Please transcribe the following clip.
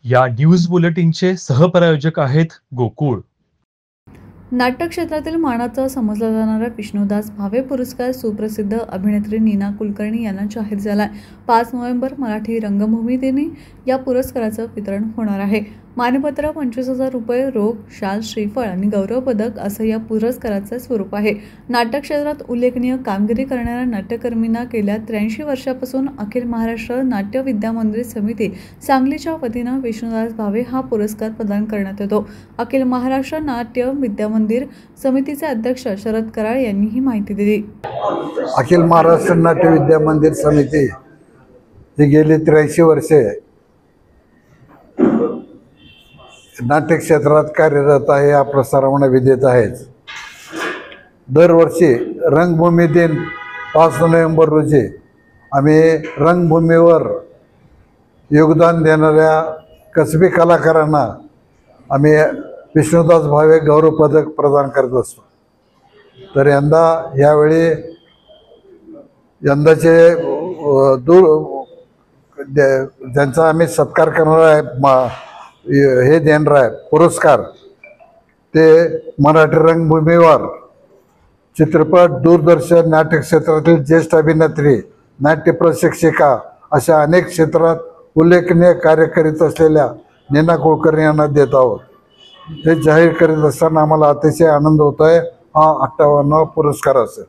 या न्यूज बुलेटिनचे सहप्रायोजक आहेत गोकुळ। नाट्य क्षेत्रातील मानाचा समजला जाणारा विष्णुदास भावे पुरस्कार सुप्रसिद्ध अभिनेत्री नीना कुलकर्णी यांना जाहीर झालाय। 5 नोव्हेंबर मराठी रंगभूमी दिनी या पुरस्काराचं वितरण होणार आहे। मानपत्र 25,000 रुपये, रोख, शाल, श्रीफळ आणि गौरव पदक असं या पुरस्काराचं स्वरूप आहे। नाट्य क्षेत्रात उल्लेखनीय कामगिरी करणाऱ्या नाट्यकर्मींना गेल्या 83 वर्षापासून अखिल महाराष्ट्र नाट्य विद्यामंदिर समिती सांगलीच्या वतीनं विष्णुदास भावे हा पुरस्कार प्रदान करण्यात येतो। अखिल महाराष्ट्र नाट्य विद्यामंदिर समितीचे अध्यक्ष शरद कराळ यांनी ही माहिती दिली। अखिल महाराष्ट्र नाट्य विद्यामंदिर समिती ही गेली 83 वर्षे नाट्य क्षेत्रात कार्यरत आहे। हा प्रसारवणा विधेयत आहेच। दरवर्षी रंगभूमी दिन 5 नोव्हेंबर रोजी आम्ही रंगभूमीवर योगदान देणाऱ्या कसबी कलाकारांना आम्ही विष्णुदास भावे गौरव पदक प्रदान करत असतो। तर यंदाचे ज्यांचा आम्ही सत्कार करणार आहे, हे देणार आहे पुरस्कार, ते मराठी रंगभूमीवर चित्रपट, दूरदर्शन, नाट्य क्षेत्रातील ज्येष्ठ अभिनेत्री, नाट्य प्रशिक्षिका अशा अनेक क्षेत्रात उल्लेखनीय कार्य करीत असलेल्या नीना कुलकर्णी यांना देत आहोत। हे जाहीर करीत असताना आम्हाला अतिशय आनंद होत आहे। हा 58वा पुरस्कार असेल।